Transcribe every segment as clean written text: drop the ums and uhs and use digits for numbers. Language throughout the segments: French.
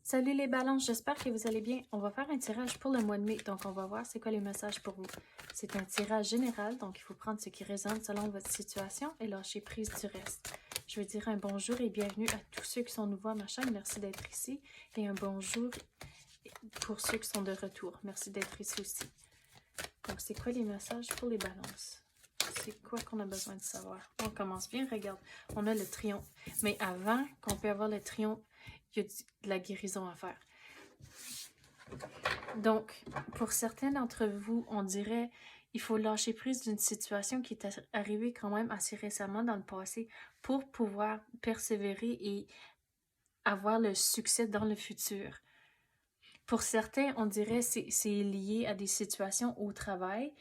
Salut les balances, j'espère que vous allez bien. On va faire un tirage pour le mois de mai, donc on va voir c'est quoi les messages pour vous. C'est un tirage général, donc il faut prendre ce qui résonne selon votre situation et lâcher prise du reste. Je veux dire un bonjour et bienvenue à tous ceux qui sont nouveaux à ma chaîne, merci d'être ici. Et un bonjour pour ceux qui sont de retour, merci d'être ici aussi. Donc c'est quoi les messages pour les balances? C'est quoi qu'on a besoin de savoir? On commence bien, regarde, on a le triomphe. Mais avant qu'on puisse avoir le triomphe, il y a de la guérison à faire. Donc, pour certains d'entre vous, on dirait il faut lâcher prise d'une situation qui est arrivée quand même assez récemment dans le passé pour pouvoir persévérer et avoir le succès dans le futur. Pour certains, on dirait c'est lié à des situations au travail.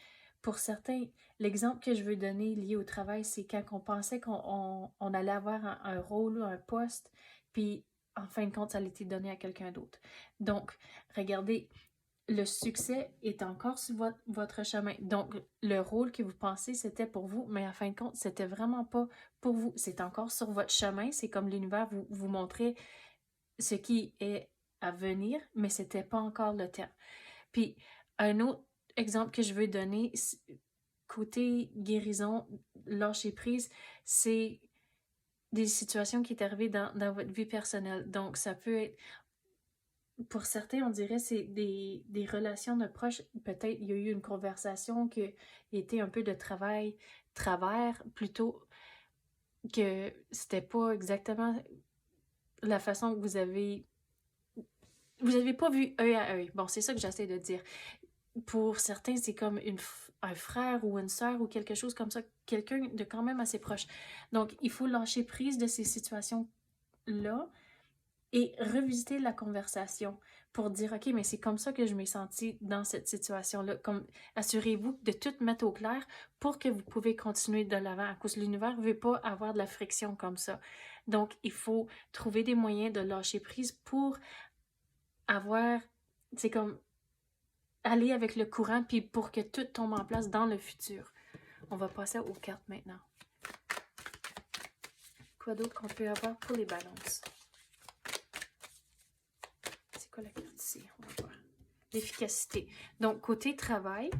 Pour certains, l'exemple que je veux donner lié au travail, c'est quand on pensait qu'on allait avoir un rôle ou un poste, puis en fin de compte, ça a été donné à quelqu'un d'autre. Donc, regardez, le succès est encore sur votre chemin. Donc, le rôle que vous pensez, c'était pour vous, mais en fin de compte, c'était vraiment pas pour vous. C'est encore sur votre chemin. C'est comme l'univers vous montrait ce qui est à venir, mais c'était pas encore le temps. Puis, un autre exemple que je veux donner, côté guérison, lâcher prise, c'est des situations qui sont arrivées dans votre vie personnelle. Donc, ça peut être, pour certains, on dirait c'est des relations de proches. Peut-être il y a eu une conversation qui était un peu de travers, plutôt que c'était pas exactement la façon que vous avez pas vu œil à œil. Bon, c'est ça que j'essaie de dire. Pour certains, c'est comme un frère ou une sœur ou quelque chose comme ça, quelqu'un de quand même assez proche. Donc, il faut lâcher prise de ces situations-là et revisiter la conversation pour dire, OK, mais c'est comme ça que je m'ai sentie dans cette situation-là. Comme, assurez-vous de tout mettre au clair pour que vous pouvez continuer de l'avant, à cause de l'univers ne veut pas avoir de la friction comme ça. Donc, il faut trouver des moyens de lâcher prise pour avoir, c'est comme, aller avec le courant, puis pour que tout tombe en place dans le futur. On va passer aux cartes maintenant. Quoi d'autre qu'on peut avoir pour les balances? C'est quoi la carte ici? On va voir. L'efficacité. Donc, côté travail,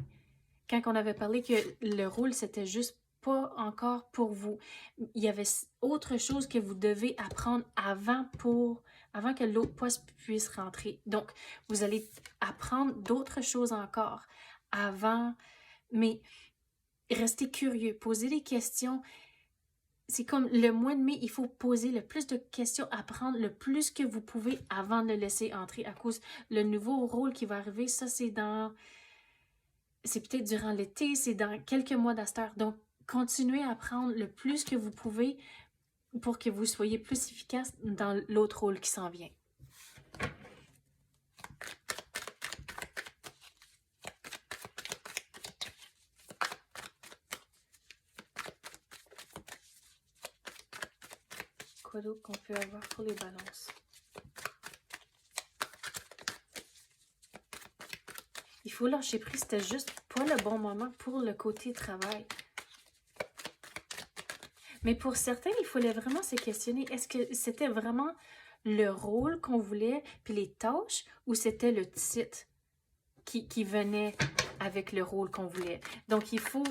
quand on avait parlé que le rôle, c'était juste pas encore pour vous. Il y avait autre chose que vous devez apprendre avant que l'autre poste puisse rentrer. Donc, vous allez apprendre d'autres choses encore avant, mais restez curieux, posez des questions. C'est comme le mois de mai, il faut poser le plus de questions, apprendre le plus que vous pouvez avant de le laisser entrer, à cause le nouveau rôle qui va arriver, ça c'est peut-être durant l'été, c'est dans quelques mois d'asteur. Donc, continuez à apprendre le plus que vous pouvez pour que vous soyez plus efficace dans l'autre rôle qui s'en vient. Quoi d'autre qu'on peut avoir pour les balances? Il faut lâcher prise, c'était juste pas le bon moment pour le côté travail. Mais pour certains, il fallait vraiment se questionner, est-ce que c'était vraiment le rôle qu'on voulait, puis les tâches, ou c'était le titre qui venait avec le rôle qu'on voulait? Donc, il faut,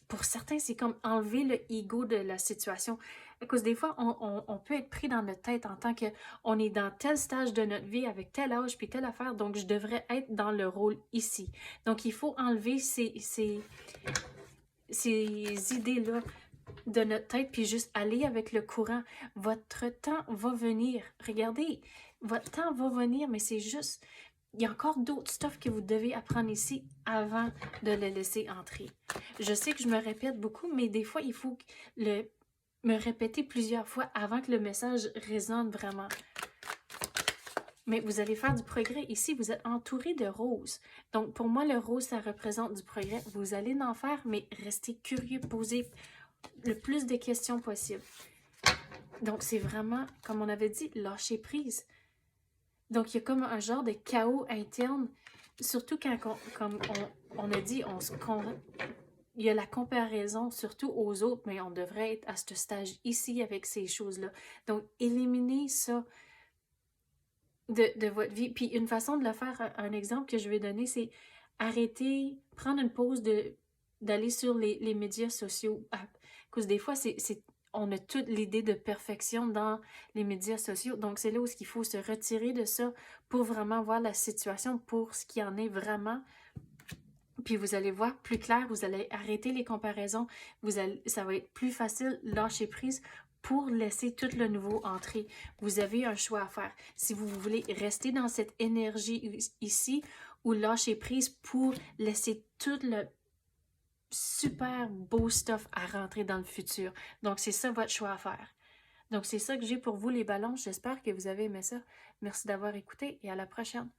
pour certains, c'est comme enlever le ego de la situation. Parce que des fois, on peut être pris dans notre tête en tant qu'on est dans tel stage de notre vie avec tel âge puis telle affaire, donc je devrais être dans le rôle ici. Donc, il faut enlever ces idées-là de notre tête puis juste aller avec le courant. Votre temps va venir. Regardez, votre temps va venir, mais c'est juste, il y a encore d'autres stuff que vous devez apprendre ici avant de le laisser entrer. Je sais que je me répète beaucoup, mais des fois, il faut me répéter plusieurs fois avant que le message résonne vraiment. Mais vous allez faire du progrès. Ici, vous êtes entouré de roses. Donc, pour moi, le rose, ça représente du progrès. Vous allez en faire, mais restez curieux, posez le plus de questions possible. Donc, c'est vraiment, comme on avait dit, lâcher prise. Donc, il y a comme un genre de chaos interne, surtout quand, comme on a dit, il y a la comparaison, surtout aux autres, mais on devrait être à ce stage ici avec ces choses-là. Donc, éliminez ça. de votre vie. Puis une façon de le faire, un exemple que je vais donner, c'est arrêter, prendre une pause d'aller sur les médias sociaux. Parce que des fois, on a toute l'idée de perfection dans les médias sociaux. Donc, c'est là où il faut se retirer de ça pour vraiment voir la situation pour ce qui en est vraiment. Puis vous allez voir plus clair, vous allez arrêter les comparaisons, ça va être plus facile, lâcher prise pour laisser tout le nouveau entrer. Vous avez un choix à faire. Si vous voulez rester dans cette énergie ici ou lâcher prise pour laisser tout le super beau stuff à rentrer dans le futur. Donc c'est ça votre choix à faire. Donc c'est ça que j'ai pour vous les ballons. J'espère que vous avez aimé ça. Merci d'avoir écouté et à la prochaine.